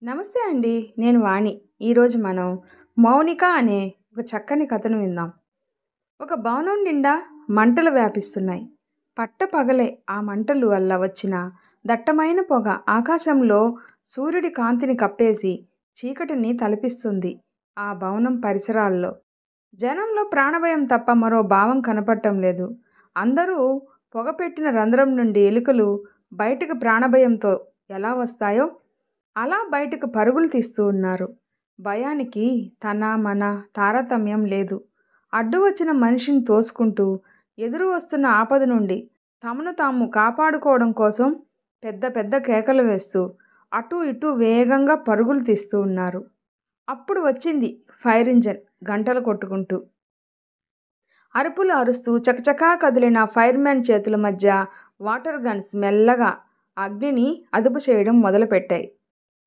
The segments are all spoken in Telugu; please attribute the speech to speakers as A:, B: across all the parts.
A: నమస్తే అండి. నేను వాణి. ఈరోజు మనం 'మౌనిక' అనే ఒక చక్కని కథను విందాం. ఒక భవనం నిండా మంటలు వ్యాపిస్తున్నాయి. పట్టపగలే ఆ మంటలు వల్ల వచ్చిన దట్టమైన పొగ ఆకాశంలో సూర్యుడి కాంతిని కప్పేసి చీకటిని తలపిస్తుంది. ఆ భవనం పరిసరాల్లో జనంలో ప్రాణభయం తప్ప మరో భావం కనపడటం లేదు. అందరూ పొగపెట్టిన రంధ్రం నుండి ఎలుకలు బయటకు ప్రాణభయంతో ఎలా వస్తాయో అలా బయటకు పరుగులు తీస్తూ ఉన్నారు. భయానికి తన మన తారతమ్యం లేదు. అడ్డు వచ్చిన మనిషిని తోసుకుంటూ ఎదురు వస్తున్న ఆపద నుండి తమను తాము కాపాడుకోవడం కోసం పెద్ద పెద్ద కేకలు వేస్తూ అటూ ఇటూ వేగంగా పరుగులు తీస్తూ ఉన్నారు. అప్పుడు వచ్చింది ఫైర్ ఇంజన్ గంటలు కొట్టుకుంటూ. అరుపులు అరుస్తూ చకచకా కదిలిన ఫైర్మెన్ చేతుల మధ్య వాటర్ గన్స్ మెల్లగా అగ్నిని అదుపు చేయడం మొదలుపెట్టాయి.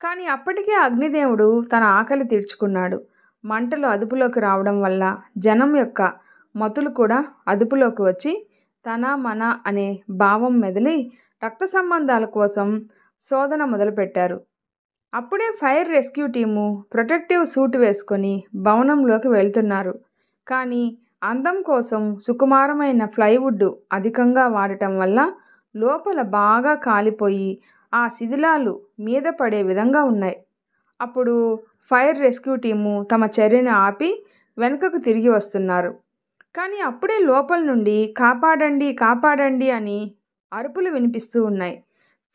A: కానీ అప్పటికే అగ్నిదేవుడు తన ఆకలి తీర్చుకున్నాడు. మంటలు అదుపులోకి రావడం వల్ల జనం యొక్క మతులు కూడా అదుపులోకి వచ్చి తన మన అనే భావం మెదిలి రక్త సంబంధాల కోసం శోధన మొదలుపెట్టారు. అప్పుడే fire rescue team protective suit వేసుకొని భవనంలోకి వెళ్తున్నారు. కానీ అందం కోసం సుకుమారమైన ప్లైవుడ్ అధికంగా వాడటం వల్ల లోపల బాగా కాలిపోయి ఆ శిథిలాలు మీద పడే విధంగా ఉన్నాయి. అప్పుడు ఫైర్ రెస్క్యూ టీము తమ చర్యను ఆపి వెనుకకు తిరిగి వస్తున్నారు. కానీ అప్పుడే లోపల నుండి కాపాడండి కాపాడండి అని అరుపులు వినిపిస్తూ ఉన్నాయి.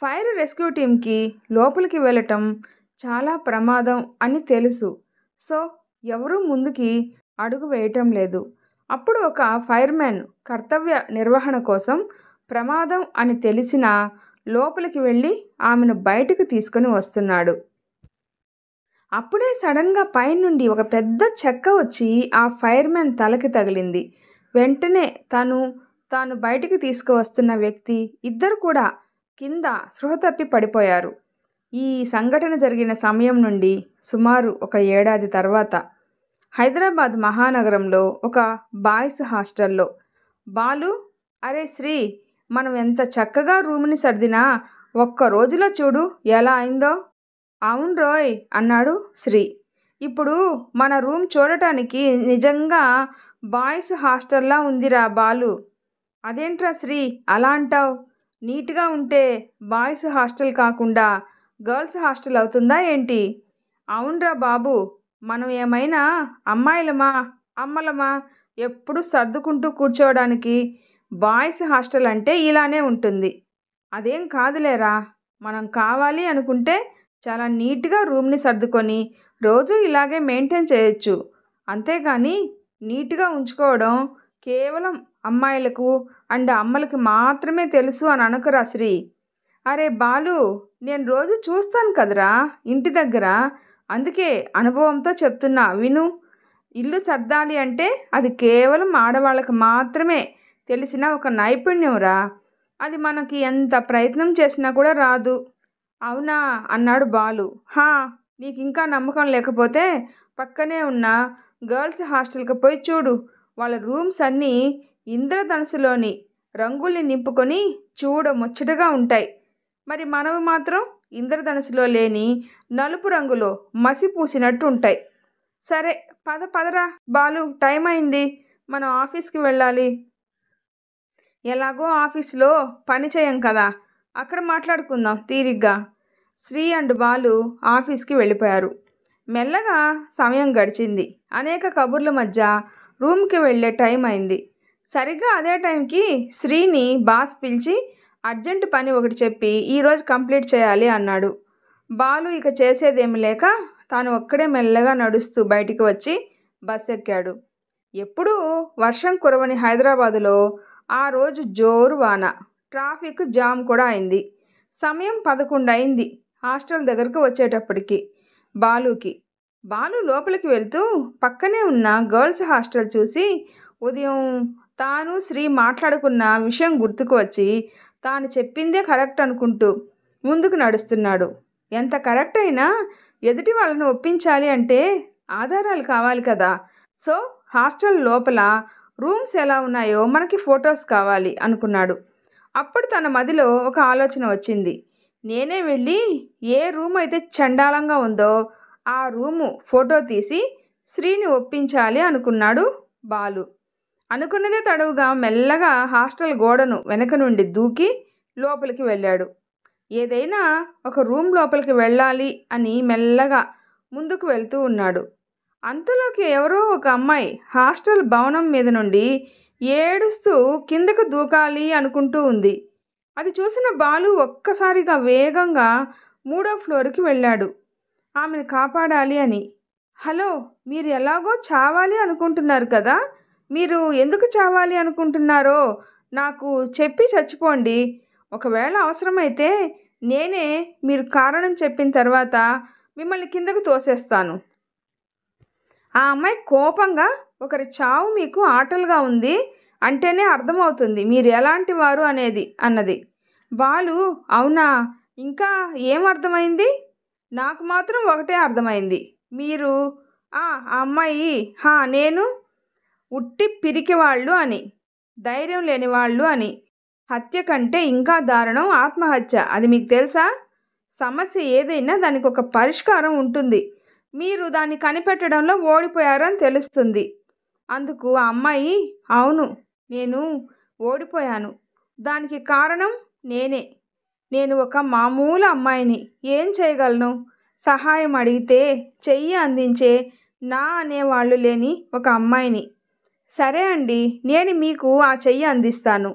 A: ఫైర్ రెస్క్యూ టీంకి లోపలికి వెళ్ళటం చాలా ప్రమాదం అని తెలుసు. సో ఎవరూ ముందుకి అడుగు వేయటం లేదు. అప్పుడు ఒక ఫైర్మెన్ కర్తవ్య నిర్వహణ కోసం ప్రమాదం అని తెలిసినా లోపలికి వెళ్ళి ఆమెను బయటకు తీసుకొని వస్తున్నాడు. అప్పుడే సడన్గా పైనుండి ఒక పెద్ద చెక్క వచ్చి ఆ ఫైర్మెన్ తలకి తగిలింది. వెంటనే తాను బయటికి తీసుకువస్తున్న వ్యక్తి ఇద్దరు కూడా కింద స్పృహ తప్పి పడిపోయారు. ఈ సంఘటన జరిగిన సమయం నుండి సుమారు ఒక ఏడాది తర్వాత హైదరాబాద్ మహానగరంలో ఒక బాయ్స్ హాస్టల్లో బాలు, అరే శ్రీ, మనం ఎంత చక్కగా రూమ్ని సర్దినా ఒక్క రోజులో చూడు ఎలా అయిందో. అవును రోయ్ అన్నాడు శ్రీ. ఇప్పుడు మన రూమ్ చూడటానికి నిజంగా బాయ్స్ హాస్టల్లా ఉందిరా బాలు. అదేంట్రా శ్రీ అలా అంటావు? నీట్గా ఉంటే బాయ్స్ హాస్టల్ కాకుండా గర్ల్స్ హాస్టల్ అవుతుందా ఏంటి? అవునరా బాబు, మనం ఏమైనా అమ్మాయిలమా అమ్మలమా? ఎప్పుడు సర్దుకుంటూ కూర్చోవడానికి బాయ్స్ హాస్టల్ అంటే ఇలానే ఉంటుంది. అదేం కాదులేరా, మనం కావాలి అనుకుంటే చాలా నీట్గా రూమ్ని సర్దుకొని రోజు ఇలాగే మెయింటైన్ చేయొచ్చు. అంతేగాని నీట్గా ఉంచుకోవడం కేవలం అమ్మాయిలకు అండ్ అమ్మలకి మాత్రమే తెలుసు అని అనకురా శ్రీ. అరే బాలు, నేను రోజు చూస్తాను కదరా ఇంటి దగ్గర, అందుకే అనుభవంతో చెప్తున్నా విను. ఇల్లు సర్దాలి అంటే అది కేవలం ఆడవాళ్ళకి మాత్రమే తెలిసిన ఒక నైపుణ్యంరా. అది మనకి ఎంత ప్రయత్నం చేసినా కూడా రాదు. అవునా అన్నాడు బాలు. హా, నీకు ఇంకా నమ్మకం లేకపోతే పక్కనే ఉన్న గర్ల్స్ హాస్టల్కి పోయి చూడు. వాళ్ళ రూమ్స్ అన్నీ ఇంద్రధనుసులోని రంగుల్ని నింపుకొని చూడ ముచ్చటగా ఉంటాయి. మరి మనవి మాత్రం ఇంద్రధనుసులో లేని నలుపు రంగులో మసి పూసినట్టు ఉంటాయి. సరే పదరా బాలు, టైం అయింది, మనం ఆఫీస్కి వెళ్ళాలి. ఎలాగో ఆఫీస్లో పని చేయం కదా, అక్కడ మాట్లాడుకుందాం తీరిగ్గా. శ్రీ అండ్ బాలు ఆఫీస్కి వెళ్ళిపోయారు. మెల్లగా సమయం గడిచింది. అనేక కబుర్ల మధ్య రూమ్కి వెళ్ళే టైం అయింది. సరిగ్గా అదే టైంకి శ్రీని బాస్ పిలిచి అర్జెంటు పని ఒకటి చెప్పి ఈరోజు కంప్లీట్ చేయాలి అన్నాడు. బాలు ఇక చేసేదేమి లేక తాను ఒక్కడే మెల్లగా నడుస్తూ బయటికి వచ్చి బస్ ఎక్కాడు. ఎప్పుడూ వర్షం కురవని హైదరాబాదులో ఆ రోజు జోరు వాన, ట్రాఫిక్ జామ్ కూడా అయింది. సమయం 11 అయింది హాస్టల్ దగ్గరకు వచ్చేటప్పటికి బాలు లోపలికి వెళ్తూ పక్కనే ఉన్న గర్ల్స్ హాస్టల్ చూసి ఉదయం తాను శ్రీ మాట్లాడుకున్న విషయం గుర్తుకు వచ్చి తాను చెప్పిందే కరెక్ట్ అనుకుంటూ ముందుకు నడుస్తున్నాడు. ఎంత కరెక్ట్ అయినా ఎదుటి వాళ్ళను ఒప్పించాలి అంటే ఆధారాలు కావాలి కదా. సో హాస్టల్ లోపల రూమ్స్ ఎలా ఉన్నాయో మనకి ఫొటోస్ కావాలి అనుకున్నాడు. అప్పుడు తన మదిలో ఒక ఆలోచన వచ్చింది. నేనే వెళ్ళి ఏ రూమ్ అయితే చండాలంగా ఉందో ఆ రూము ఫోటో తీసి శ్రీని ఒప్పించాలి అనుకున్నాడు బాలు. అనుకున్నదే తడవుగా మెల్లగా హాస్టల్ గోడను వెనక నుండి దూకి లోపలికి వెళ్ళాడు. ఏదైనా ఒక రూమ్ లోపలికి వెళ్ళాలి అని మెల్లగా ముందుకు వెళ్తూ ఉన్నాడు. అంతలోకి ఎవరో ఒక అమ్మాయి హాస్టల్ భవనం మీద నుండి ఏడుస్తూ కిందకు దూకాలి అనుకుంటూ ఉంది. అది చూసిన బాలు ఒక్కసారిగా వేగంగా 3వ ఫ్లోర్కి వెళ్ళాడు ఆమెను కాపాడాలి అని. హలో, మీరు ఎలాగో చావాలి అనుకుంటున్నారు కదా, మీరు ఎందుకు చావాలి అనుకుంటున్నారో నాకు చెప్పి చచ్చిపోండి. ఒకవేళ అవసరమైతే నేనే మీరు కారణం చెప్పిన తర్వాత మిమ్మల్ని కిందకు తోసేస్తాను. ఆ అమ్మాయి కోపంగా ఒకరి చావు మీకు ఆటలుగా ఉంది అంటేనే అర్థమవుతుంది మీరు ఎలాంటి వారు అనేది అన్నది. బాలు అవునా, ఇంకా ఏం అర్థమైంది? నాకు మాత్రం ఒకటే అర్థమైంది. మీరు ఆ అమ్మాయి నేను ఉట్టి పిరికివాళ్ళు అని, ధైర్యం లేని వాళ్ళు అని. హత్య కంటే ఇంకా దారుణం ఆత్మహత్య, అది మీకు తెలుసా? సమస్య ఏదైనా దానికి ఒక పరిష్కారం ఉంటుంది. మీరు దాన్ని కనిపెట్టడంలో ఓడిపోయారని తెలుస్తుంది. అందుకు ఆ అమ్మాయి అవును, నేను ఓడిపోయాను. దానికి కారణం నేనే. నేను ఒక మామూలు అమ్మాయిని, ఏం చేయగలను? సహాయం అడిగితే చెయ్యి అందించే నా అనేవాళ్ళు లేని ఒక అమ్మాయిని. సరే అండి, నేను మీకు ఆ చెయ్యి అందిస్తాను.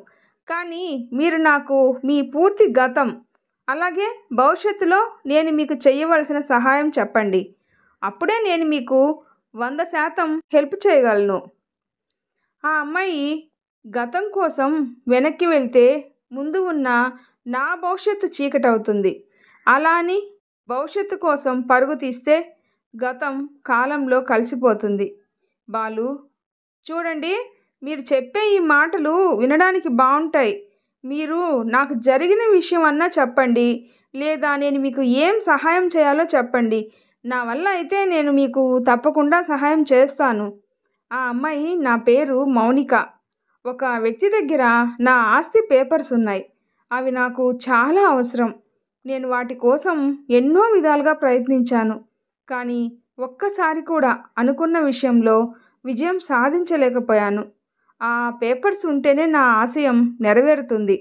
A: కానీ మీరు నాకు మీ పూర్తి గతం అలాగే భవిష్యత్తులో నేను మీకు చేయవలసిన సహాయం చెప్పండి. అప్పుడే నేను మీకు 100% హెల్ప్ చేయగలను. ఆ అమ్మాయి గతం కోసం వెనక్కి వెళ్తే ముందు ఉన్న నా భవిష్యత్తు చీకటవుతుంది. అలా అని భవిష్యత్తు కోసం పరుగు తీస్తే గతం కాలంలో కలిసిపోతుంది. బాలు చూడండి, మీరు చెప్పే ఈ మాటలు వినడానికి బాగుంటాయి. మీరు నాకు జరిగిన విషయం అన్నా చెప్పండి, లేదా నేను మీకు ఏం సహాయం చేయాలో చెప్పండి. నా వల్ల అయితే నేను మీకు తప్పకుండా సహాయం చేస్తాను. ఆ అమ్మాయి నా పేరు మౌనిక. ఒక వ్యక్తి దగ్గర నా ఆస్తి పేపర్స్ ఉన్నాయి. అవి నాకు చాలా అవసరం. నేను వాటి కోసం ఎన్నో విధాలుగా ప్రయత్నించాను. కానీ ఒక్కసారి కూడా అనుకున్న విషయంలో విజయం సాధించలేకపోయాను. ఆ పేపర్స్ ఉంటేనే నా ఆశయం నెరవేరుతుంది.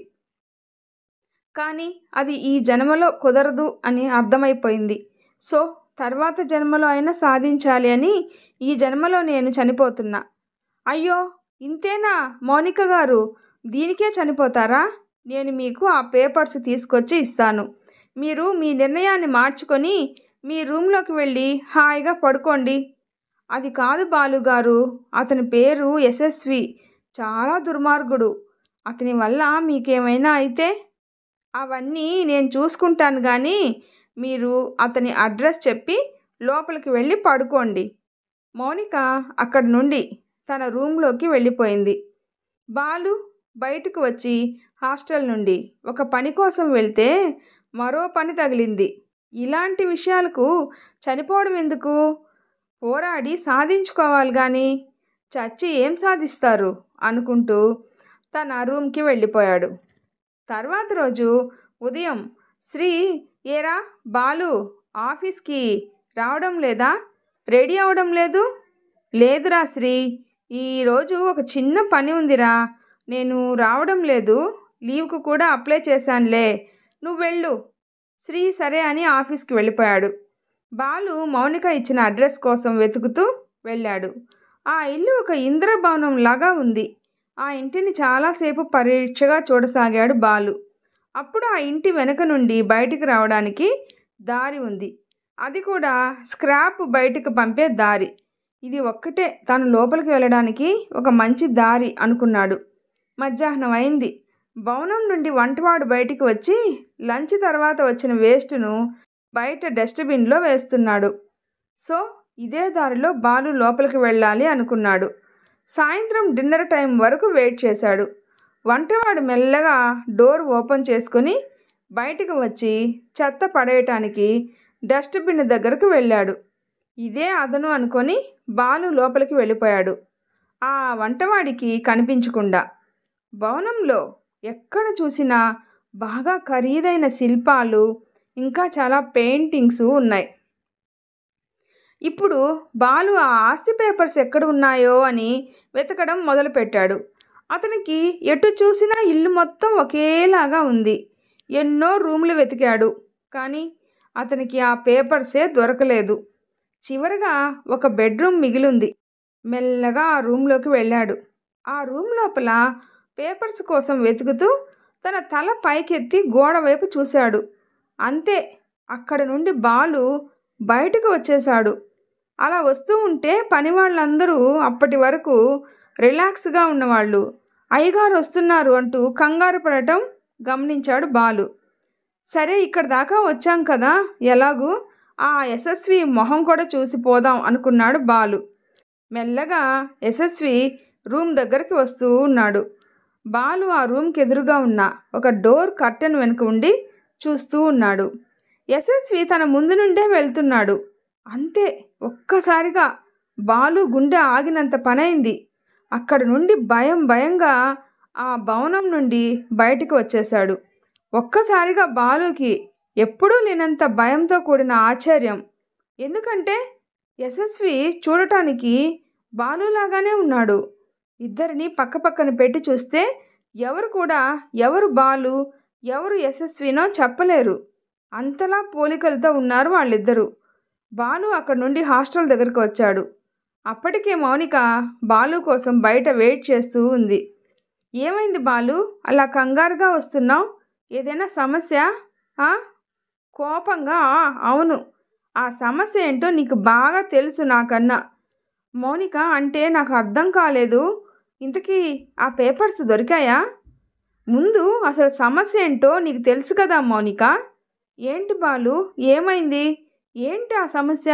A: కానీ అది ఈ జన్మలో కుదరదు అని అర్థమైపోయింది. సో తర్వాత జన్మలో అయినా సాధించాలి అని ఈ జన్మలో నేను చనిపోతున్నా. అయ్యో, ఇంతేనా మౌనిక గారు? దీనికే చనిపోతారా? నేను మీకు ఆ పేపర్స్ తీసుకొచ్చి ఇస్తాను. మీరు మీ నిర్ణయాన్ని మార్చుకొని మీ రూమ్లోకి వెళ్ళి హాయిగా పడుకోండి. అది కాదు బాలుగారు, అతని పేరు యశస్వి, చాలా దుర్మార్గుడు. అతని వల్ల మీకేమైనా అయితే అవన్నీ నేను చూసుకుంటాను. కానీ మీరు అతని అడ్రస్ చెప్పి లోపలికి వెళ్ళి పడుకోండి. మౌనిక అక్కడి నుండి తన రూమ్లోకి వెళ్ళిపోయింది. బాలు బయటకు వచ్చి హాస్టల్ నుండి ఒక పని కోసం వెళ్తే మరో పని తగిలింది. ఇలాంటి విషయాలకు చనిపోవడం ఎందుకు? పోరాడి సాధించుకోవాలి కానీ చచ్చి ఏం సాధిస్తారు అనుకుంటూ తన రూమ్కి వెళ్ళిపోయాడు. తర్వాత రోజు ఉదయం శ్రీ, ఏరా బాలు ఆఫీస్కి రావడం లేదా? రెడీ అవడం లేదు? లేదురా శ్రీ, ఈరోజు ఒక చిన్న పని ఉందిరా, నేను రావడం లేదు. లీవ్కు కూడా అప్లై చేశానులే, నువ్వు వెళ్ళు. శ్రీ సరే అని ఆఫీస్కి వెళ్ళిపోయాడు. బాలు మౌనిక ఇచ్చిన అడ్రస్ కోసం వెతుకుతూ వెళ్ళాడు. ఆ ఇల్లు ఒక ఇంద్రభవనం లాగా ఉంది. ఆ ఇంటిని చాలాసేపు పరీక్షగా చూడసాగాడు బాలు. అప్పుడు ఆ ఇంటి వెనక నుండి బయటికి రావడానికి దారి ఉంది. అది కూడా స్క్రాప్ బయటకు పంపే దారి. ఇది ఒక్కటే తాను లోపలికి వెళ్ళడానికి ఒక మంచి దారి అనుకున్నాడు. మధ్యాహ్నం అయింది. భవనం నుండి వంటవాడు బయటికి వచ్చి లంచ్ తర్వాత వచ్చిన వేస్ట్ను బయట డస్ట్బిన్లో వేస్తున్నాడు. సో ఇదే దారిలో బాలు లోపలికి వెళ్ళాలి అనుకున్నాడు. సాయంత్రం డిన్నర్ టైం వరకు వెయిట్ చేశాడు. వంటవాడు మెల్లగా డోర్ ఓపెన్ చేసుకుని బయటకు వచ్చి చెత్త పడేయటానికి డస్ట్బిన్ దగ్గరకు వెళ్ళాడు. ఇదే అదను అనుకొని బాలు లోపలికి వెళ్ళిపోయాడు. ఆ వంటవాడికి కనిపించకుండా భవనంలో ఎక్కడ చూసినా బాగా ఖరీదైన శిల్పాలు, ఇంకా చాలా పెయింటింగ్స్ ఉన్నాయి. ఇప్పుడు బాలు ఆ ఆస్తి పేపర్స్ ఎక్కడ ఉన్నాయో అని వెతకడం మొదలుపెట్టాడు. అతనికి ఎటు చూసినా ఇల్లు మొత్తం ఒకేలాగా ఉంది. ఎన్నో రూములు వెతికాడు, కానీ అతనికి ఆ పేపర్సే దొరకలేదు. చివరగా ఒక బెడ్రూమ్ మిగిలింది. మెల్లగా ఆ రూమ్లోకి వెళ్ళాడు. ఆ రూమ్ లోపల పేపర్స్ కోసం వెతుకుతూ తన తల పైకెత్తి గోడ వైపు చూశాడు. అంతే, అక్కడ నుండి బాలు బయటకు వచ్చేశాడు. అలా వస్తూ ఉంటే పని వాళ్ళందరూ అప్పటి వరకు రిలాక్స్గా ఉన్నవాళ్ళు అయ్యగారు వస్తున్నారు అంటూ కంగారు పడటం గమనించాడు బాలు. సరే, ఇక్కడ దాకా వచ్చాం కదా, ఎలాగూ ఆ యశస్వి మొహం కూడా చూసి పోదాం అనుకున్నాడు బాలు. మెల్లగా యశస్వి రూమ్ దగ్గరికి వస్తూ ఉన్నాడు. బాలు ఆ రూమ్కి ఎదురుగా ఉన్న ఒక డోర్ కర్టెన్ వెనుక ఉండి చూస్తూ ఉన్నాడు. యశస్వి తన ముందు నుండే వెళ్తున్నాడు. అంతే, ఒక్కసారిగా బాలు గుండె ఆగినంత పనైంది. అక్కడ నుండి భయంగా ఆ భవనం నుండి బయటికి వచ్చేశాడు. ఒక్కసారిగా బాలుకి ఎప్పుడూ లేనంత భయంతో కూడిన ఆశ్చర్యం. ఎందుకంటే యశస్వి చూడటానికి బాలులాగానే ఉన్నాడు. ఇద్దరిని పక్కపక్కన పెట్టి చూస్తే ఎవరు కూడా ఎవరు బాలు ఎవరు యశస్వినో చెప్పలేరు. అంతలా పోలికలతో ఉన్నారు వాళ్ళిద్దరూ. బాలు అక్కడి నుండి హాస్టల్ దగ్గరికి వచ్చాడు. అప్పటికే మౌనిక బాలు కోసం బయట వెయిట్ చేస్తూ ఉంది. ఏమైంది బాలు, అలా కంగారుగా వస్తున్నావు? ఏదైనా సమస్య? కోపంగా అవును, ఆ సమస్య ఏంటో నీకు బాగా తెలుసు నాకన్నా. మౌనిక, అంటే నాకు అర్థం కాలేదు. ఇంతకీ ఆ పేపర్స్ దొరికాయా? ముందు అసలు సమస్య ఏంటో నీకు తెలుసు కదా మౌనిక. ఏంటి బాలు, ఏమైంది? ఏంటి ఆ సమస్య?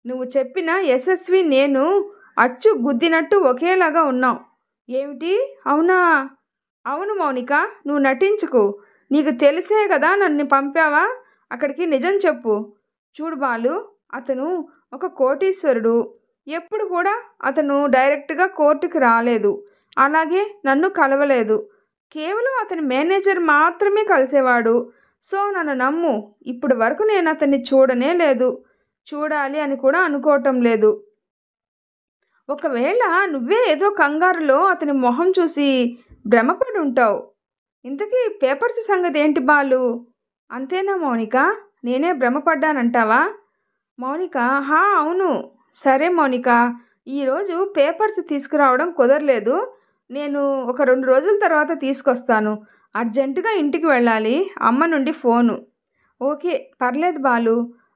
A: నువ్వు చెప్పిన యశస్వి నేను అచ్చు గుద్దినట్టు ఒకేలాగా ఉన్నావు. ఏమిటి, అవునా? అవును మౌనిక, నువ్వు నటించుకు. నీకు తెలిసే కదా నన్ను పంపావా అక్కడికి, నిజం చెప్పు. చూడు బాలు, అతను ఒక కోటీశ్వరుడు. ఎప్పుడు కూడా అతను డైరెక్ట్గా కోర్టుకి రాలేదు, అలాగే నన్ను కలవలేదు. కేవలం అతని మేనేజర్ మాత్రమే కలిసేవాడు. సో నన్ను నమ్ము, ఇప్పటి వరకు నేను అతన్ని చూడనే లేదు, చూడాలి అని కూడా అనుకోవటం లేదు. ఒకవేళ నువ్వే ఏదో కంగారులో అతని మొహం చూసి భ్రమపడి ఉంటావు. ఇంతకీ పేపర్స్ సంగతి ఏంటి బాలు? అంతేనా మౌనిక, నేనే భ్రమపడ్డానంటావా? మౌనిక, అవును. సరే మౌనిక, ఈరోజు పేపర్స్ తీసుకురావడం కుదరలేదు. నేను ఒక 2 రోజుల తర్వాత తీసుకొస్తాను. అర్జెంటుగా ఇంటికి వెళ్ళాలి, అమ్మ నుండి ఫోను. ఓకే, పర్లేదు బాలు.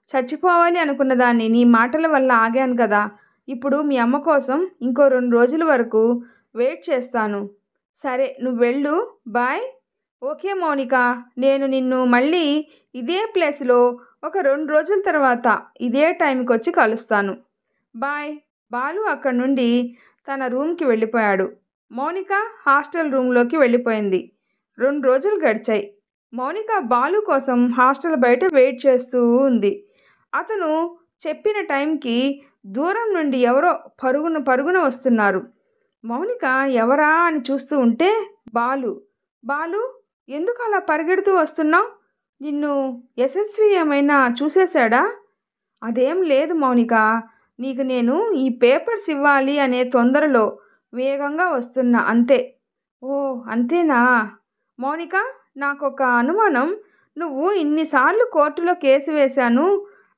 A: చచ్చిపోవాలి అనుకున్న దాన్ని నీ మాటల వల్ల ఆగాను కదా. ఇప్పుడు మీ అమ్మ కోసం ఇంకో 2 రోజుల వరకు వెయిట్ చేస్తాను. సరే, నువ్వు వెళ్ళు, బాయ్. ఓకే మౌనిక, నేను నిన్ను మళ్ళీ ఇదే ప్లేస్లో ఒక 2 రోజుల తర్వాత ఇదే టైంకి వచ్చి కలుస్తాను. బాయ్. బాలు అక్కడి నుండి తన రూమ్కి వెళ్ళిపోయాడు. మౌనిక హాస్టల్ రూమ్లోకి వెళ్ళిపోయింది. 2 రోజులు గడిచాయి. మౌనిక బాలు కోసం హాస్టల్ బయట వెయిట్ చేస్తూ ఉంది. అతను చెప్పిన టైంకి దూరం నుండి ఎవరో పరుగున వస్తున్నారు. మౌనిక ఎవరా అని చూస్తూ ఉంటే బాలు, ఎందుకు అలా పరిగెడుతూ వస్తున్నావు? నిన్ను యశస్వి ఏమైనా చూసేశాడా? అదేం లేదు మౌనిక, నీకు నేను ఈ పేపర్స్ ఇవ్వాలి అనే తొందరలో వేగంగా వస్తున్నా, అంతే. ఓ, అంతేనా? మౌనిక, నాకొక అనుమానం. నువ్వు ఇన్నిసార్లు కోర్టులో కేసు వేశాను,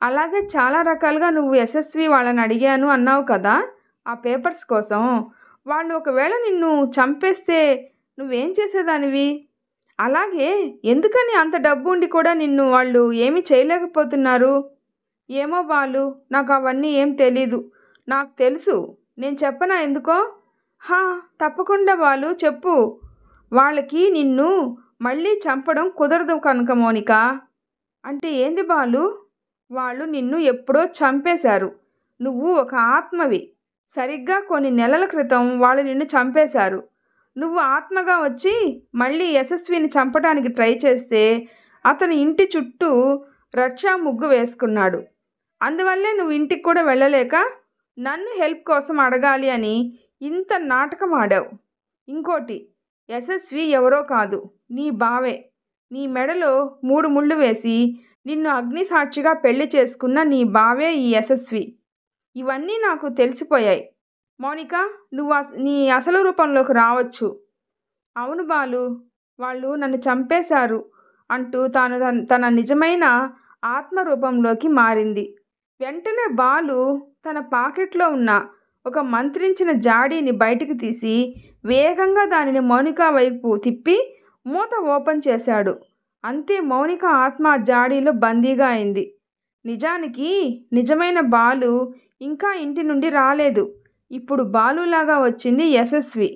A: అలాగే చాలా రకాలుగా నువ్వు యశస్వి వాళ్ళని అడిగాను అన్నావు కదా ఆ పేపర్స్ కోసం. వాళ్ళు ఒకవేళ నిన్ను చంపేస్తే నువ్వేం చేసేదానివి? అలాగే ఎందుకని అంత డబ్బు ఉండి కూడా నిన్ను వాళ్ళు ఏమీ చేయలేకపోతున్నారు? ఏమో బాలు, నాకు అవన్నీ ఏం తెలీదు. నాకు తెలుసు, నేను చెప్పనా ఎందుకో? తప్పకుండా బాలు, చెప్పు. వాళ్ళకి నిన్ను మళ్ళీ చంపడం కుదరదు కనుక మౌనిక. అంటే ఏంది బాలు? వాళ్ళు నిన్ను ఎప్పుడో చంపేశారు. నువ్వు ఒక ఆత్మవి. సరిగ్గా కొన్ని నెలల క్రితం వాళ్ళు నిన్ను చంపేశారు. నువ్వు ఆత్మగా వచ్చి మళ్ళీ యశస్విని చంపడానికి ట్రై చేస్తే అతని ఇంటి చుట్టూ రక్షా ముగ్గు వేసుకున్నాడు. అందువల్లే నువ్వు ఇంటికి కూడా వెళ్ళలేక నన్ను హెల్ప్ కోసం అడగాలి అని ఇంత నాటకం ఆడావు. ఇంకోటి, యశస్వి ఎవరో కాదు, నీ బావే. నీ మెడలో 3 ముళ్ళు వేసి నిన్ను అగ్ని సాక్షిగా పెళ్లి చేసుకున్న నీ బావే ఈ యశస్వి. ఇవన్నీ నాకు తెలిసిపోయాయి. మౌనిక, నువ్వు నీ అసలు రూపంలోకి రావచ్చు. అవును బాలు, వాళ్ళు నన్ను చంపేశారు అంటూ తాను తన నిజమైన ఆత్మరూపంలోకి మారింది. వెంటనే బాలు తన పాకెట్లో ఉన్న ఒక మంత్రించిన జాడీని బయటికి తీసి వేగంగా దానిని మౌనిక వైపు తిప్పి మూత ఓపెన్ చేశాడు. అంతే, మౌనిక ఆత్మ జాడీలో బందీగా అయింది. నిజానికి నిజమైన బాలు ఇంకా ఇంటి నుండి రాలేదు. ఇప్పుడు బాలులాగా వచ్చింది యశస్వి.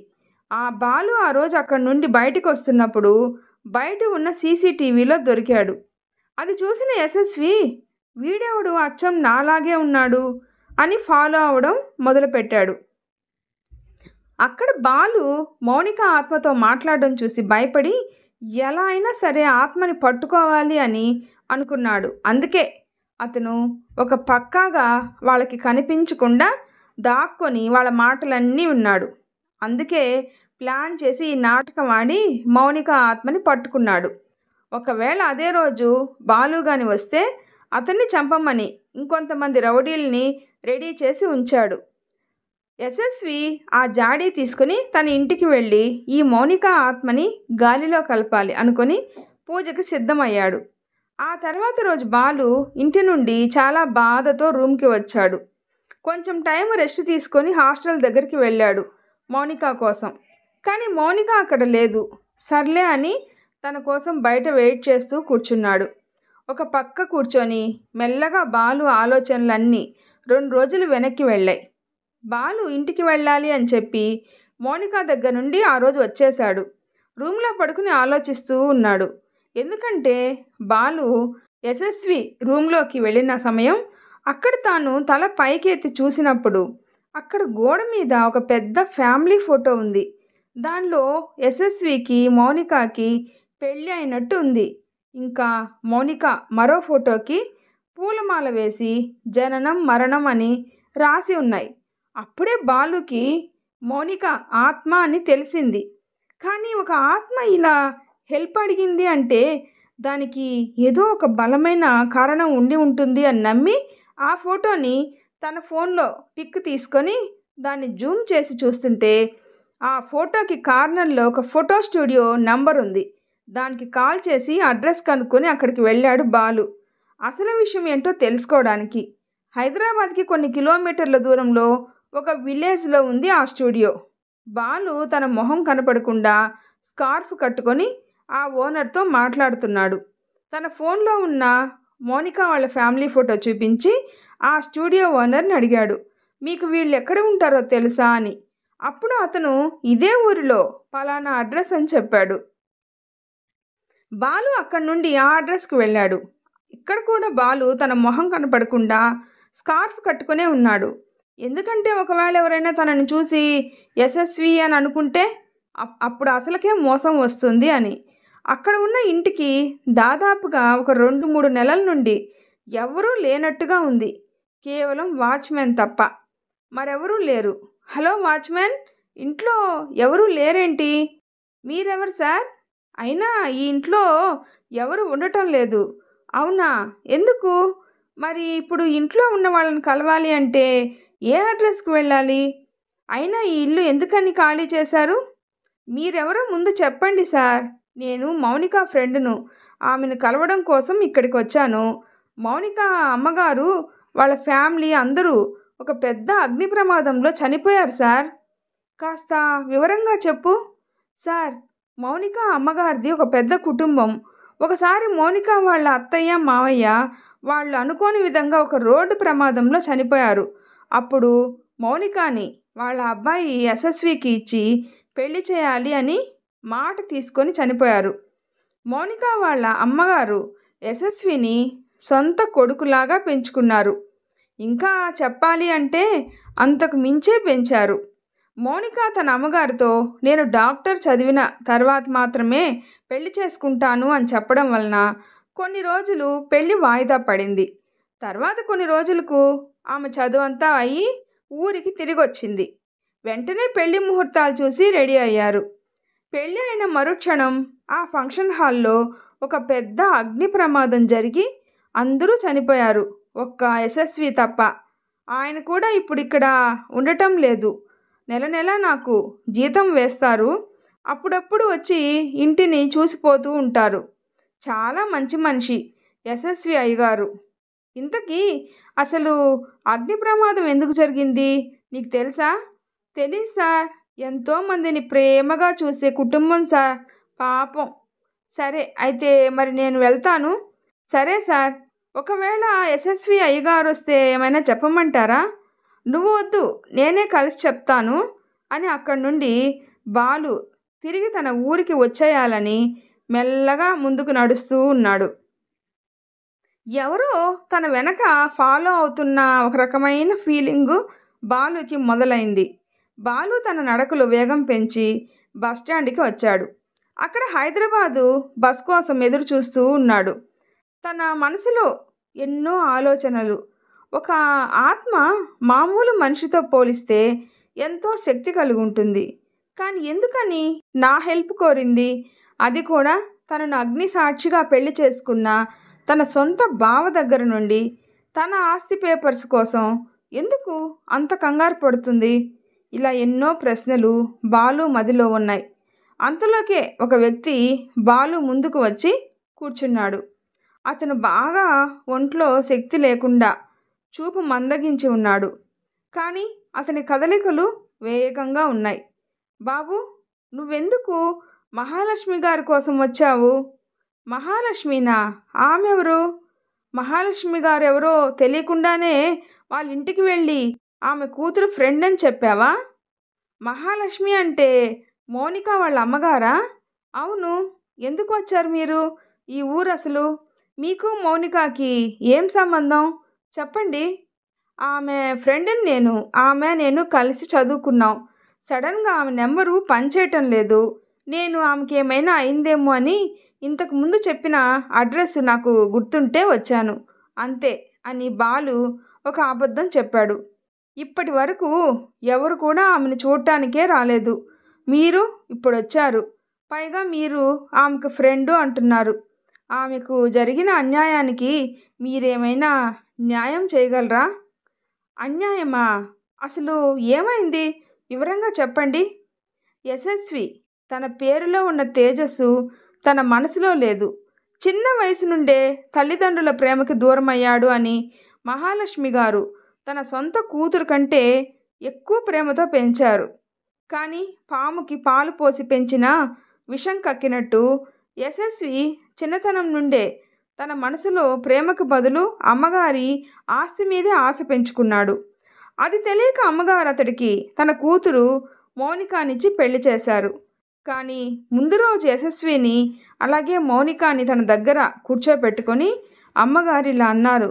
A: ఆ బాలు ఆ రోజు అక్కడి నుండి బయటికి వస్తున్నప్పుడు బయట ఉన్న సీసీటీవీలో దొరికాడు. అది చూసిన యశస్వి, వీడెవడు అచ్చం నాలాగే ఉన్నాడు అని ఫాలో అవడం మొదలుపెట్టాడు. అక్కడ బాలు మౌనిక ఆత్మతో మాట్లాడడం చూసి భయపడి ఎలా అయినా సరే ఆత్మని పట్టుకోవాలి అని అనుకున్నాడు. అందుకే అతను ఒక పక్కాగా వాళ్ళకి కనిపించకుండా దాక్కొని వాళ్ళ మాటలన్నీ విన్నాడు. అందుకే ప్లాన్ చేసి ఈ నాటకం ఆడి మౌనిక ఆత్మని పట్టుకున్నాడు. ఒకవేళ అదే రోజు బాలుగాని వస్తే అతన్ని చంపమని ఇంకొంతమంది రౌడీల్ని రెడీ చేసి ఉంచాడు. యశస్వి ఆ జాడీ తీసుకుని తన ఇంటికి వెళ్ళి ఈ మౌనిక ఆత్మని గాలిలో కలపాలి అనుకొని పూజకి సిద్ధమయ్యాడు. ఆ తర్వాత రోజు బాలు ఇంటి నుండి చాలా బాధతో రూమ్కి వచ్చాడు. కొంచెం టైం రెస్ట్ తీసుకొని హాస్టల్ దగ్గరికి వెళ్ళాడు మౌనిక కోసం. కానీ మౌనిక అక్కడ లేదు. సర్లే అని తన కోసం బయట వెయిట్ చేస్తూ కూర్చున్నాడు. ఒక పక్క కూర్చొని మెల్లగా బాలు ఆలోచనలన్నీ 2 రోజులు వెనక్కి వెళ్ళాయి. బాలు ఇంటికి వెళ్ళాలి అని చెప్పి మౌనిక దగ్గర నుండి ఆ రోజు వచ్చేశాడు. రూమ్లో పడుకుని ఆలోచిస్తూ ఉన్నాడు. ఎందుకంటే బాలు యశస్వి రూమ్లోకి వెళ్ళిన సమయం అక్కడ తాను తల పైకి ఎత్తి చూసినప్పుడు అక్కడ గోడ మీద ఒక పెద్ద ఫ్యామిలీ ఫోటో ఉంది. దానిలో యశస్వికి మౌనికకి పెళ్ళి అయినట్టు ఉంది. ఇంకా మౌనిక మరో ఫోటోకి పూలమాల వేసి జననం మరణం అని రాసి ఉన్నాయి. అప్పుడే బాలుకి మౌనిక ఆత్మ అని తెలిసింది. కానీ ఒక ఆత్మ ఇలా హెల్ప్ అడిగింది అంటే దానికి ఏదో ఒక బలమైన కారణం ఉండి ఉంటుంది అని నమ్మి ఆ ఫోటోని తన ఫోన్లో పిక్ తీసుకొని దాన్ని జూమ్ చేసి చూస్తుంటే ఆ ఫోటోకి కార్నర్లో ఒక ఫోటో స్టూడియో నంబర్ ఉంది. దానికి కాల్ చేసి అడ్రస్ కనుక్కొని అక్కడికి వెళ్ళాడు బాలు. అసలు విషయం ఏంటో తెలుసుకోవడానికి. హైదరాబాద్కి కొన్ని కిలోమీటర్ల దూరంలో ఒక విలేజ్లో ఉంది ఆ స్టూడియో. బాలు తన మొహం కనపడకుండా స్కార్ఫ్ కట్టుకొని ఆ ఓనర్తో మాట్లాడుతున్నాడు. తన ఫోన్లో ఉన్న మౌనిక వాళ్ళ ఫ్యామిలీ ఫోటో చూపించి ఆ స్టూడియో ఓనర్ని అడిగాడు, మీకు వీళ్ళు ఎక్కడ ఉంటారో తెలుసా అని. అప్పుడు అతను ఇదే ఊరిలో పలానా అడ్రస్ అని చెప్పాడు. బాలు అక్కడి నుండి ఆ అడ్రస్కి వెళ్ళాడు. ఇక్కడ కూడా బాలు తన మొహం కనపడకుండా స్కార్ఫ్ కట్టుకునే ఉన్నాడు. ఎందుకంటే ఒకవేళ ఎవరైనా తనని చూసి యశస్వి అని అనుకుంటే అప్పుడు అసలుకే మోసం వస్తుంది అని. అక్కడ ఉన్న ఇంటికి దాదాపుగా ఒక 2-3 నెలల నుండి ఎవరూ లేనట్టుగా ఉంది. కేవలం వాచ్మెన్ తప్ప మరెవరూ లేరు. హలో వాచ్మెన్, ఇంట్లో ఎవరూ లేరేంటి? మీరెవరు సార్? అయినా ఈ ఇంట్లో ఎవరు ఉండటం లేదు. అవునా, ఎందుకు? మరి ఇప్పుడు ఇంట్లో ఉన్న వాళ్ళని కలవాలి అంటే ఏ అడ్రస్కి వెళ్ళాలి? అయినా ఈ ఇల్లు ఎందుకని ఖాళీ చేశారు? మీరెవరో ముందు చెప్పండి సార్. నేను మౌనిక ఫ్రెండ్ను. ఆమెను కలవడం కోసం ఇక్కడికి వచ్చాను. మౌనిక అమ్మగారు వాళ్ళ ఫ్యామిలీ అందరూ ఒక పెద్ద అగ్ని ప్రమాదంలో చనిపోయారు సార్. కాస్త వివరంగా చెప్పు. సార్, మౌనిక అమ్మగారిది ఒక పెద్ద కుటుంబం. ఒకసారి మౌనిక వాళ్ళ అత్తయ్య మావయ్య వాళ్ళు అనుకోని విధంగా ఒక రోడ్డు ప్రమాదంలో చనిపోయారు. అప్పుడు మౌనికని వాళ్ళ అబ్బాయి యశస్వికి ఇచ్చి పెళ్లి చేయాలి అని మాట తీసుకొని చనిపోయారు. మౌనిక వాళ్ళ అమ్మగారు యశస్విని సొంత కొడుకులాగా పెంచుకున్నారు. ఇంకా చెప్పాలి అంటే అంతకు మించే పెంచారు. మౌనిక తన అమ్మగారితో నేను డాక్టర్ చదివిన తర్వాత మాత్రమే పెళ్లి చేసుకుంటాను అని చెప్పడం వలన కొన్ని రోజులు పెళ్లి వాయిదా పడింది. తర్వాత కొన్ని రోజులకు ఆమె చదువంతా అయ్యి ఊరికి తిరిగి వచ్చింది. వెంటనే పెళ్లి ముహూర్తాలు చూసి రెడీ అయ్యారు. పెళ్ళి అయిన మరుక్షణం ఆ ఫంక్షన్ హాల్లో ఒక పెద్ద అగ్ని ప్రమాదం జరిగి అందరూ చనిపోయారు, ఒక్క యశస్వి తప్ప. ఆయన కూడా ఇప్పుడు ఇక్కడ ఉండటం లేదు. నెల నెల నాకు జీతం వేస్తారు. అప్పుడప్పుడు వచ్చి ఇంటిని చూసిపోతూ ఉంటారు. చాలా మంచి మనిషి యశస్వి అయ్యగారు. ఇంతకీ అసలు అగ్ని ప్రమాదం ఎందుకు జరిగింది నీకు తెలుసా? తెలీదు సార్. ఎంతోమందిని ప్రేమగా చూసే కుటుంబం సార్, పాపం. సరే అయితే మరి నేను వెళ్తాను. సరే సార్. ఒకవేళ యశస్వి అయ్యగారు వస్తే ఏమైనా చెప్పమంటారా? నువ్వు వద్దు, నేనే కలిసి చెప్తాను అని అక్కడి నుండి బాలు తిరిగి తన ఊరికి వచ్చేయాలని మెల్లగా ముందుకు నడుస్తూ ఉన్నాడు. ఎవరో తన వెనక ఫాలో అవుతున్న ఒక రకమైన ఫీలింగు బాలుకి మొదలైంది. బాలు తన నడకలో వేగం పెంచి బస్టాండ్కి వచ్చాడు. అక్కడ హైదరాబాదు బస్ కోసం ఎదురు చూస్తూ ఉన్నాడు. తన మనసులో ఎన్నో ఆలోచనలు. ఒక ఆత్మ మామూలు మనిషితో పోలిస్తే ఎంతో శక్తి కలిగి ఉంటుంది. కానీ ఎందుకని నా హెల్ప్ కోరింది? అది కూడా తనను అగ్ని సాక్షిగా పెళ్లి చేసుకున్న తన సొంత బావ దగ్గర నుండి. తన ఆస్తి పేపర్స్ కోసం ఎందుకు అంత కంగారు పడుతుంది? ఇలా ఎన్నో ప్రశ్నలు బాలు మదిలో ఉన్నాయి. అంతలోకే ఒక వ్యక్తి బాలు ముందుకు వచ్చి కూర్చున్నాడు. అతను బాగా ఒంట్లో శక్తి లేకుండా చూపు మందగించి ఉన్నాడు. కానీ అతని కదలికలు వేగంగా ఉన్నాయి. బాబు, నువ్వెందుకు మహాలక్ష్మి గారి కోసం వచ్చావు? మహాలక్ష్మినా? ఆమె ఎవరు? మహాలక్ష్మి గారు ఎవరో తెలియకుండానే వాళ్ళ ఇంటికి వెళ్ళి ఆమె కూతురు ఫ్రెండ్ అని చెప్పావా? మహాలక్ష్మి అంటే మౌనిక వాళ్ళ అమ్మగారా? అవును. ఎందుకు వచ్చారు మీరు ఈ ఊరు అసలు? మీకు మౌనికకి ఏం సంబంధం చెప్పండి. ఆమె ఫ్రెండ్ని నేను. నేను కలిసి చదువుకున్నాం. సడన్గా ఆమె నెంబరు పనిచేయటం లేదు. నేను ఆమెకి ఏమైనా అయిందేమో అని ఇంతకు ముందు చెప్పిన అడ్రస్ నాకు గుర్తుంటే వచ్చాను అంతే అని బాలు ఒక అబద్ధం చెప్పాడు. ఇప్పటి వరకు ఎవరు కూడా ఆమెను చూడటానికే రాలేదు. మీరు ఇప్పుడు వచ్చారు. పైగా మీరు ఆమెకు ఫ్రెండు అంటున్నారు. ఆమెకు జరిగిన అన్యాయానికి మీరేమైనా న్యాయం చేయగలరా? అన్యాయమా? అసలు ఏమైంది? వివరంగా చెప్పండి. యశస్వి తన పేరులో ఉన్న తేజస్సు తన మనసులో లేదు. చిన్న వయసు నుండే తల్లిదండ్రుల ప్రేమకి దూరమయ్యాడు అని మహాలక్ష్మి గారు తన సొంత కూతురు కంటే ఎక్కువ ప్రేమతో పెంచారు. కానీ పాముకి పాలు పోసి పెంచిన విషం కక్కినట్టు యశస్వి చిన్నతనం నుండే తన మనసులో ప్రేమకు బదులు అమ్మగారి ఆస్తి మీదే ఆశ పెంచుకున్నాడు. అది తెలియక అమ్మగారు అతడికి తన కూతురు మౌనికానిచ్చి పెళ్లి చేశారు. కానీ ముందు రోజు యశస్విని అలాగే మౌనికాని తన దగ్గర కూర్చోపెట్టుకొని అమ్మగారు ఇలా అన్నారు.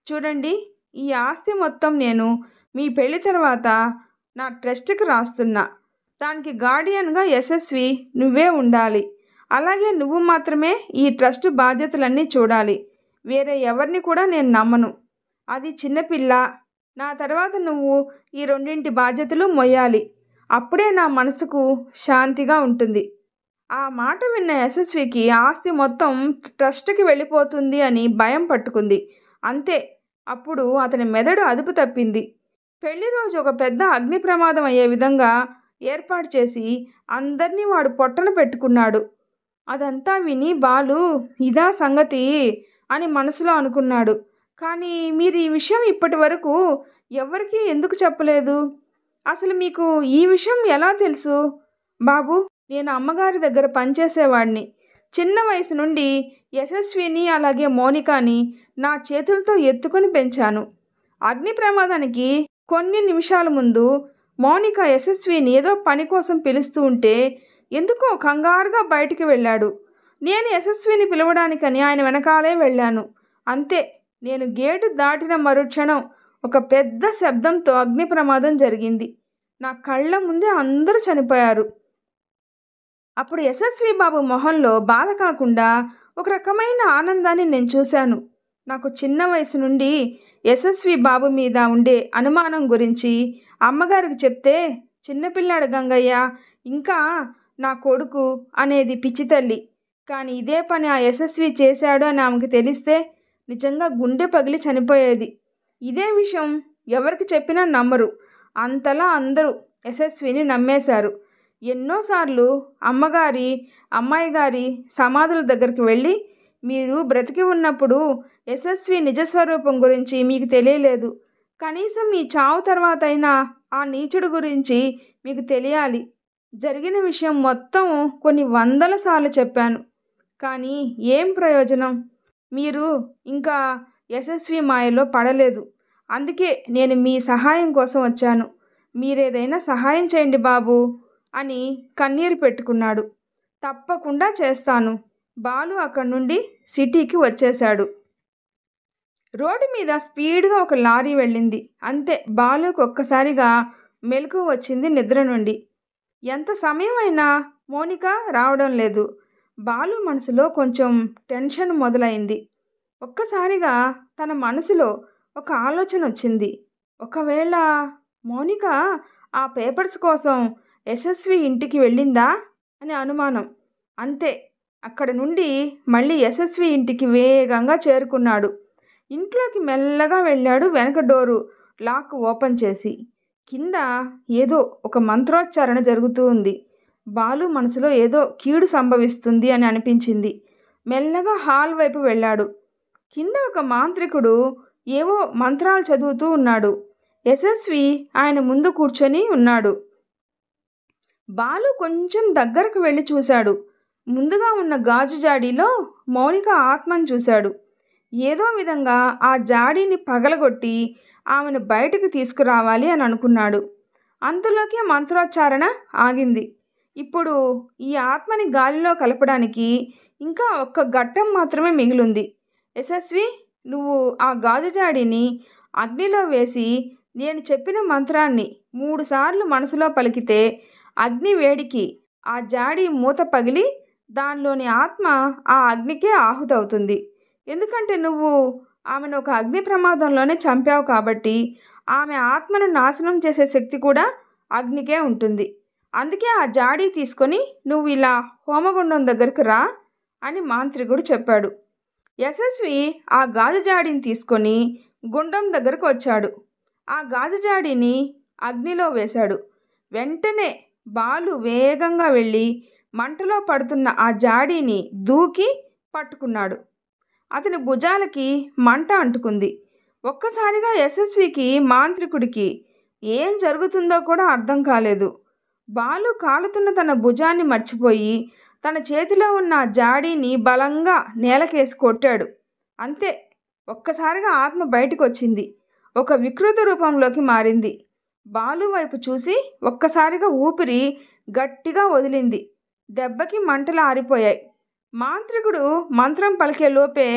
A: చూడండి, ఈ ఆస్తి మొత్తం నేను మీ పెళ్లి తర్వాత నా ట్రస్ట్కి రాస్తున్నా. దానికి గార్డియన్గా యశస్వి నువ్వే ఉండాలి. అలాగే నువ్వు మాత్రమే ఈ ట్రస్ట్ బాధ్యతలన్నీ చూడాలి. వేరే ఎవరిని కూడా నేను నమ్మను. అది చిన్నపిల్ల. నా తర్వాత నువ్వు ఈ రెండింటి బాధ్యతలు మొయ్యాలి. అప్పుడే నా మనసుకు శాంతిగా ఉంటుంది. ఆ మాట విన్న యశస్వికి ఆస్తి మొత్తం ట్రస్ట్కి వెళ్ళిపోతుంది అని భయం పట్టుకుంది. అంతే, అప్పుడు అతని మెదడు అదుపు తప్పింది. పెళ్లి రోజు ఒక పెద్ద అగ్ని ప్రమాదం అయ్యే విధంగా ఏర్పాటు చేసి అందరినీ వాడు పొట్టన పెట్టుకున్నాడు. అదంతా విని బాలు ఇదా సంగతి అని మనసులో అనుకున్నాడు. కానీ మీరు ఈ విషయం ఇప్పటి వరకు ఎవరికీ ఎందుకు చెప్పలేదు? అసలు మీకు ఈ విషయం ఎలా తెలుసు? బాబు, నేను అమ్మగారి దగ్గర పనిచేసేవాడిని. చిన్న వయసు నుండి యశస్విని అలాగే మౌనికాని నా చేతులతో ఎత్తుకొని పెంచాను. అగ్ని ప్రమాదానికి కొన్ని నిమిషాల ముందు మౌనిక యశస్విని ఏదో పని కోసం పిలుస్తూ ఉంటే ఎందుకో కంగారుగా బయటికి వెళ్ళాడు. నేను యశస్విని పిలవడానికని ఆయన వెనకాలే వెళ్ళాను. అంతే, నేను గేటు దాటిన మరుక్షణం ఒక పెద్ద శబ్దంతో అగ్ని ప్రమాదం జరిగింది. నా కళ్ళ ముందే అందరూ చనిపోయారు. అప్పుడు యశస్వి బాబు మొహంలో బాధ కాకుండా ఒక రకమైన ఆనందాన్ని నేను చూశాను. నాకు చిన్న వయసు నుండి యశస్వి బాబు మీద ఉండే అనుమానం గురించి అమ్మగారికి చెప్తే చిన్నపిల్లాడు గంగయ్య, ఇంకా నా కొడుకు అనేది పిచ్చి తల్లి. కానీ ఇదే పని ఆ యశస్వి చేశాడు అని ఆమెకు తెలిస్తే నిజంగా గుండె పగిలి చనిపోయేది. ఇదే విషయం ఎవరికి చెప్పినా నమ్మరు. అంతలా అందరూ యశస్విని నమ్మేశారు. ఎన్నోసార్లు అమ్మాయి గారి సమాధుల దగ్గరికి వెళ్ళి, మీరు బ్రతికి ఉన్నప్పుడు యశస్వి నిజస్వరూపం గురించి మీకు తెలియలేదు. కనీసం మీ చావు తర్వాత అయినా ఆ నీచుడు గురించి మీకు తెలియాలి. జరిగిన విషయం మొత్తం కొన్ని వందల సార్లు చెప్పాను. కానీ ఏం ప్రయోజనం? మీరు ఇంకా యశస్వి మాయలో పడలేదు. అందుకే నేను మీ సహాయం కోసం వచ్చాను. మీరేదైనా సహాయం చేయండి బాబు అని కన్నీరు పెట్టుకున్నాడు. తప్పకుండా చేస్తాను. బాలు అక్కడి నుండి సిటీకి వచ్చేశాడు. రోడ్డు మీద స్పీడ్గా ఒక లారీ వెళ్ళింది. అంతే, బాలుకు ఒక్కసారిగా మెలకు వచ్చింది నిద్ర నుండి. ఎంత సమయం అయినా మౌనిక రావడం లేదు. బాలు మనసులో కొంచెం టెన్షన్ మొదలైంది. ఒక్కసారిగా తన మనసులో ఒక ఆలోచన వచ్చింది. ఒకవేళ మౌనిక ఆ పేపర్స్ కోసం యశస్వి ఇంటికి వెళ్ళిందా అని అనుమానం. అంతే, అక్కడ నుండి మళ్ళీ యశస్వి ఇంటికి వేగంగా చేరుకున్నాడు. ఇంట్లోకి మెల్లగా వెళ్ళాడు. వెనక డోరు లాక్ ఓపెన్ చేసి కింద ఏదో ఒక మంత్రోచ్చారణ జరుగుతూ ఉంది. బాలు మనసులో ఏదో కీడు సంభవిస్తుంది అని అనిపించింది. మెల్లగా హాల్ వైపు వెళ్ళాడు. కింద ఒక మాంత్రికుడు ఏవో మంత్రాలు చదువుతూ ఉన్నాడు. యశస్వి ఆయన ముందు కూర్చొని ఉన్నాడు. బాలు కొంచెం దగ్గరకు వెళ్ళి చూశాడు. ముందుగా ఉన్న గాజు జాడీలో మౌనిక ఆత్మను చూశాడు. ఏదో విధంగా ఆ జాడీని పగలగొట్టి ఆమెను బయటకు తీసుకురావాలి అని అనుకున్నాడు. అంతలోకే మంత్రోచ్చారణ ఆగింది. ఇప్పుడు ఈ ఆత్మని గాలిలో కలపడానికి ఇంకా ఒక్క ఘట్టం మాత్రమే మిగిలింది. యశస్వి, నువ్వు ఆ గాజు జాడీని అగ్నిలో వేసి నేను చెప్పిన మంత్రాన్ని 3 సార్లు మనసులో పలికితే అగ్ని వేడికి ఆ జాడీ మూత పగిలి దానిలోని ఆత్మ ఆ అగ్నికే ఆహుతవుతుంది. ఎందుకంటే నువ్వు ఆమెను ఒక అగ్ని ప్రమాదంలోనే చంపావు కాబట్టి ఆమె ఆత్మను నాశనం చేసే శక్తి కూడా అగ్నికే ఉంటుంది. అందుకే ఆ జాడీ తీసుకొని నువ్వు ఇలా హోమగుండం దగ్గరకు రా అని మాంత్రికుడు చెప్పాడు. యశస్వి ఆ గాజు జాడీని తీసుకొని గుండం దగ్గరకు వచ్చాడు. ఆ గాజు జాడీని అగ్నిలో వేశాడు. వెంటనే బాలు వేగంగా వెళ్ళి మంటలో పడుతున్న ఆ జాడీని దూకి పట్టుకున్నాడు. అతని భుజాలకి మంట అంటుకుంది. ఒక్కసారిగా యశస్వికి మాంత్రికుడికి ఏం జరుగుతుందో కూడా అర్థం కాలేదు. బాలు కాలుతున్న తన భుజాన్ని మర్చిపోయి తన చేతిలో ఉన్న జాడీని బలంగా నేలకేసి కొట్టాడు. అంతే, ఒక్కసారిగా ఆత్మ బయటకు వచ్చింది. ఒక వికృత రూపంలోకి మారింది. బాలు వైపు చూసి ఒక్కసారిగా ఊపిరి గట్టిగా వదిలింది. దెబ్బకి మంటలు ఆరిపోయాయి. మాంత్రికుడు మంత్రం పలికే లోపే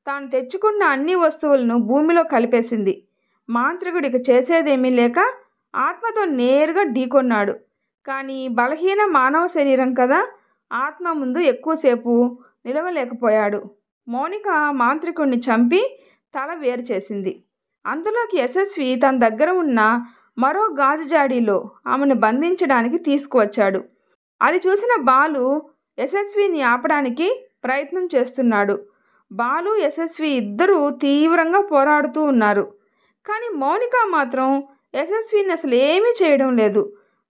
A: తాను తెచ్చుకున్న అన్ని వస్తువులను భూమిలో కలిపేసింది. మాంత్రికుడికి చేసేదేమీ లేక ఆత్మతో నేరుగా ఢీకొన్నాడు. కానీ బలహీన మానవ శరీరం కదా, ఆత్మ ముందు ఎక్కువసేపు నిలవలేకపోయాడు. మౌనిక మాంత్రికుడిని చంపి తల వేరు చేసింది. అంతలోకి యశస్వి తన దగ్గర ఉన్న మరో గాజు జాడీలో ఆమెను బంధించడానికి తీసుకువచ్చాడు. అది చూసిన బాలు యశస్విని ఆపడానికి ప్రయత్నం చేస్తున్నాడు. బాలు యశస్వి ఇద్దరూ తీవ్రంగా పోరాడుతూ ఉన్నారు. కానీ మౌనిక మాత్రం యశస్విని అసలు ఏమీ చేయడం లేదు.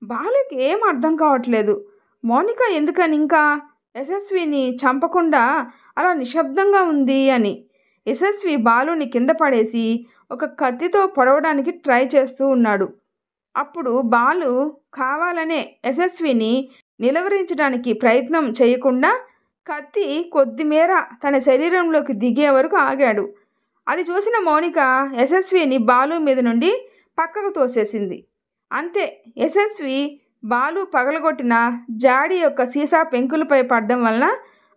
A: బాలుకి ఏం అర్థం కావట్లేదు. మౌనిక ఎందుకని ఇంకా యశస్విని చంపకుండా అలా నిశ్శబ్దంగా ఉంది అని. యశస్వి బాలుని కింద పడేసి ఒక కత్తితో పొడవడానికి ట్రై చేస్తూ ఉన్నాడు. అప్పుడు బాలు కావాలనే యశస్విని నిలవరించడానికి ప్రయత్నం చేయకుండా కత్తి కొద్దిమేర తన శరీరంలోకి దిగే వరకు ఆగాడు. అది చూసిన మౌనిక యశస్విని బాలు మీద నుండి పక్కకు తోసేసింది. అంతే, యశస్వి బాలు పగలగొట్టిన జాడీ యొక్క సీసా పెంకులపై పడడం వలన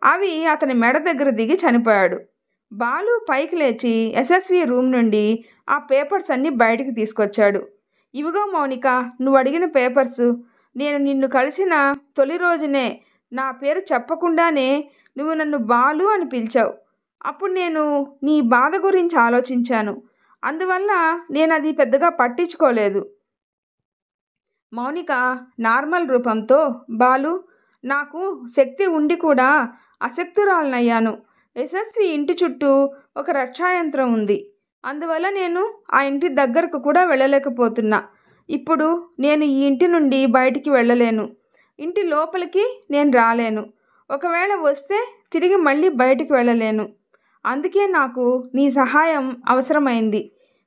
A: అవి అతని మెడ దగ్గర దిగి చనిపోయాడు. బాలు పైకి లేచి యశస్వి రూమ్ నుండి ఆ పేపర్స్ అన్నీ బయటికి తీసుకొచ్చాడు. ఇవిగో మౌనిక, నువ్వు అడిగిన పేపర్సు. నేను నిన్ను కలిసిన తొలి రోజునే నా పేరు చెప్పకుండానే నువ్వు నన్ను బాలు అని పిలిచావు. అప్పుడు నేను నీ బాధ గురించి ఆలోచించాను. అందువల్ల నేను అది పెద్దగా పట్టించుకోలేదు. మౌనిక నార్మల్ రూపంతో, బాలు, నాకు శక్తి ఉండి కూడా అశక్తురాలనయ్యాను. యశస్వి ఇంటి చుట్టూ ఒక రక్షాయంత్రం ఉంది. అందువల్ల నేను ఆ ఇంటి దగ్గరకు కూడా వెళ్ళలేకపోతున్నా. ఇప్పుడు నేను ఈ ఇంటి నుండి బయటికి వెళ్ళలేను. ఇంటి లోపలికి నేను రాలేను. ఒకవేళ వస్తే తిరిగి మళ్ళీ బయటికి వెళ్ళలేను. అందుకే నాకు నీ సహాయం అవసరమైంది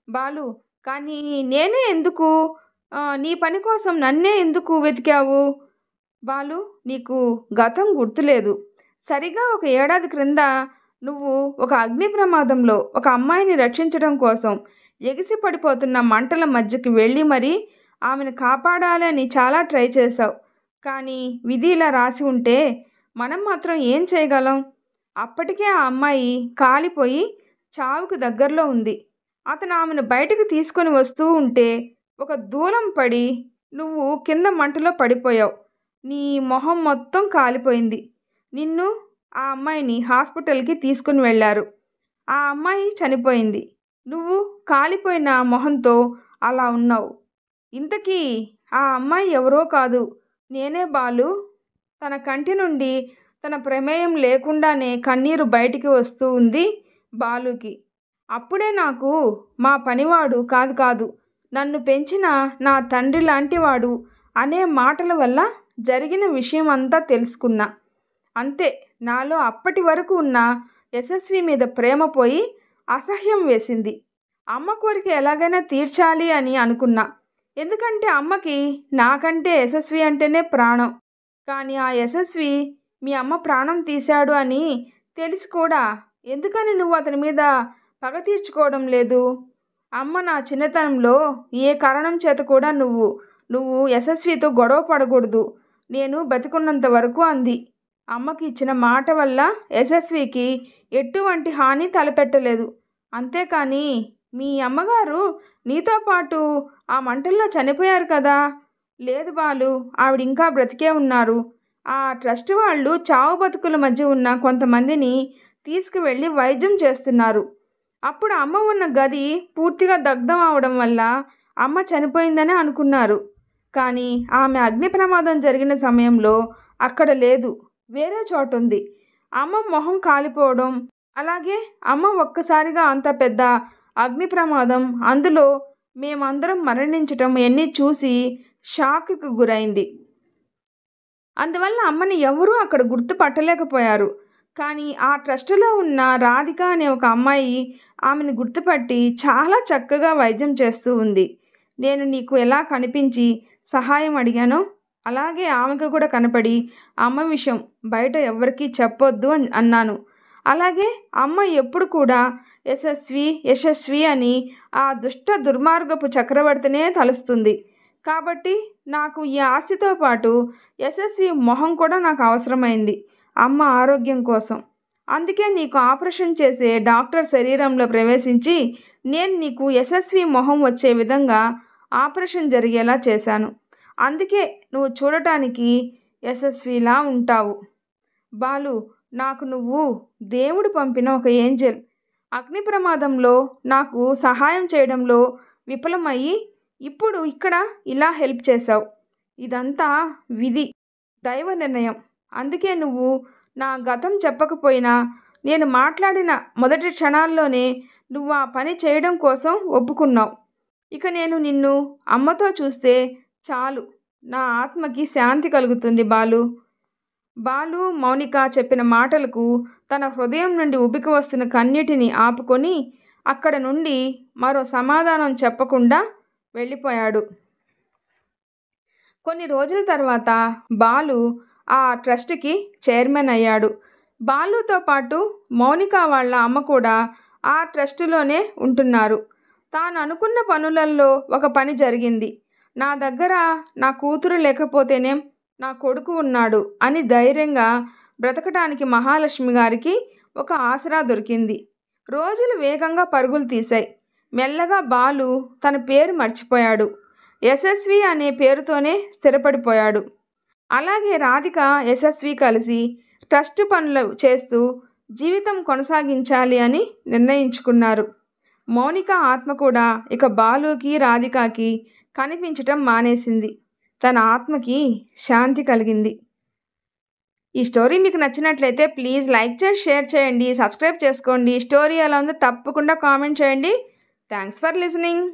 A: బాలు. కానీ నేనే ఎందుకు నీ పని కోసం నన్నే ఎందుకు వెతికావు బాలు? నీకు గతం గుర్తులేదు. సరిగా ఒక ఏడాది క్రింద నువ్వు ఒక అగ్ని ప్రమాదంలో ఒక అమ్మాయిని రక్షించడం కోసం ఎగిసి పడిపోతున్న మంటల మధ్యకి వెళ్ళి మరీ ఆమెను కాపాడాలని చాలా ట్రై చేశావు. కానీ విధి ఇలా రాసి ఉంటే మనం మాత్రం ఏం చేయగలం? అప్పటికే ఆ అమ్మాయి కాలిపోయి చావుకు దగ్గరలో ఉంది. అతను ఆమెను బయటకు తీసుకొని వస్తూ ఉంటే ఒక దూలం పడి నువ్వు కింద మంటలో పడిపోయావు. నీ మొహం మొత్తం కాలిపోయింది. నిన్ను ఆ అమ్మాయిని హాస్పిటల్కి తీసుకుని వెళ్ళారు. ఆ అమ్మాయి చనిపోయింది. నువ్వు కాలిపోయిన మొహంతో అలా ఉన్నావు. ఇంతకీ ఆ అమ్మాయి ఎవరో కాదు, నేనే బాలు. తన కంటి నుండి తన ప్రమేయం లేకుండానే కన్నీరు బయటికి వస్తూ ఉంది బాలుకి. అప్పుడే నాకు మా పనివాడు కాదు కాదు నన్ను పెంచిన నా తండ్రి లాంటివాడు అనే మాటల వల్ల జరిగిన విషయం అంతా తెలుసుకున్నా. అంతే, నాలో అప్పటి వరకు ఉన్న యశస్వి మీద ప్రేమ పోయి అసహ్యం వేసింది. అమ్మ కోరిక ఎలాగైనా తీర్చాలి అని అనుకున్నా. ఎందుకంటే అమ్మకి నాకంటే యశస్వి అంటేనే ప్రాణం. కానీ ఆ యశస్వి మీ అమ్మ ప్రాణం తీశాడు అని తెలిసి కూడా ఎందుకని నువ్వు అతని మీద పగ తీర్చుకోవడం లేదు? అమ్మ నా చిన్నతనంలో ఏ కారణం చేత కూడా నువ్వు యశస్వితో గొడవ పడకూడదు, నేను బతికున్నంత వరకు అంది. అమ్మకి ఇచ్చిన మాట వల్ల యశస్వికి ఎటువంటి హాని తలపెట్టలేదు. అంతేకాని మీ అమ్మగారు నీతో పాటు ఆ మంటల్లో చనిపోయారు కదా? లేదు బాలు, ఆవిడ ఇంకా బ్రతికే ఉన్నారు. ఆ ట్రస్ట్ వాళ్ళు చావు బతుకుల మధ్య ఉన్న కొంతమందిని తీసుకువెళ్ళి వైద్యం చేస్తున్నారు. అప్పుడు అమ్మ ఉన్న గది పూర్తిగా దగ్ధం అవడం వల్ల అమ్మ చనిపోయిందని అనుకున్నారు. కానీ ఆమె అగ్ని ప్రమాదం జరిగిన సమయంలో అక్కడ లేదు, వేరే చోటు ఉంది. అమ్మ మొహం కాలిపోవడం, అలాగే అమ్మ ఒక్కసారిగా అంత పెద్ద అగ్ని ప్రమాదం, అందులో మేమందరం మరణించటం ఎన్ని చూసి షాక్కి గురైంది. అందువల్ల అమ్మని ఎవరూ అక్కడ గుర్తుపట్టలేకపోయారు. కానీ ఆ ట్రస్టులో ఉన్న రాధిక అనే ఒక అమ్మాయి ఆమెను గుర్తుపట్టి చాలా చక్కగా వైద్యం చేస్తూ ఉంది. నేను నీకు ఎలా కనిపించి సహాయం అడిగానో అలాగే ఆమెకు కూడా కనపడి అమ్మ విషయం బయట ఎవరికీ చెప్పొద్దు అన్నాను. అలాగే అమ్మ ఎప్పుడు కూడా యశస్వి అని ఆ దుష్ట దుర్మార్గపు చక్రవర్తినే తలుస్తుంది. కాబట్టి నాకు ఈ ఆస్తితో పాటు యశస్వి మొహం కూడా నాకు అవసరమైంది అమ్మ ఆరోగ్యం కోసం. అందుకే నీకు ఆపరేషన్ చేసే డాక్టర్ శరీరంలో ప్రవేశించి నేను నీకు యశస్వి మొహం వచ్చే విధంగా ఆపరేషన్ జరిగేలా చేశాను. అందుకే నువ్వు చూడటానికి యశస్విలా ఉంటావు బాలు. నాకు నువ్వు దేవుడు పంపిన ఒక ఏంజెల్. అగ్ని ప్రమాదంలో నాకు సహాయం చేయడంలో విఫలమయ్యి ఇప్పుడు ఇక్కడ ఇలా హెల్ప్ చేశావు. ఇదంతా విధి, దైవ నిర్ణయం. అందుకే నువ్వు నా గతం చెప్పకపోయినా నేను మాట్లాడిన మొదటి క్షణాల్లోనే నువ్వు ఆ పని చేయడం కోసం ఒప్పుకున్నావు. ఇక నేను నిన్ను అమ్మతో చూస్తే చాలు, నా ఆత్మకి శాంతి కలుగుతుంది బాలు. బాలు మౌనిక చెప్పిన మాటలకు తన హృదయం నుండి ఉబికి వస్తున్న కన్నీటిని ఆపుకొని అక్కడ నుండి మరో సమాధానం చెప్పకుండా వెళ్ళిపోయాడు. కొన్ని రోజుల తర్వాత బాలు ఆ ట్రస్ట్కి చైర్మన్ అయ్యాడు. బాలుతో పాటు మౌనిక వాళ్ళ అమ్మ కూడా ఆ ట్రస్టులోనే ఉంటున్నారు. తాను అనుకున్న పనులలో ఒక పని జరిగింది. నా దగ్గర నా కూతురు లేకపోతేనేం, నా కొడుకు ఉన్నాడు అని ధైర్యంగా బ్రతకటానికి మహాలక్ష్మి గారికి ఒక ఆసరా దొరికింది. రోజులు వేగంగా పరుగులు తీశాయి. మెల్లగా బాలు తన పేరు మర్చిపోయాడు. యశస్వి అనే పేరుతోనే స్థిరపడిపోయాడు. అలాగే రాధిక యశస్వి కలిసి ట్రస్ట్ పనులు చేస్తూ జీవితం కొనసాగించాలి అని నిర్ణయించుకున్నారు. మౌనిక ఆత్మ కూడా ఇక బాలుకి రాధికకి కనిపించటం మానేసింది. తన ఆత్మకి శాంతి కలిగింది. ఈ స్టోరీ మీకు నచ్చినట్లయితే ప్లీజ్ లైక్ చేసి షేర్ చేయండి, సబ్స్క్రైబ్ చేసుకోండి. స్టోరీ ఎలా ఉందో తప్పకుండా కామెంట్ చేయండి. Thanks for listening.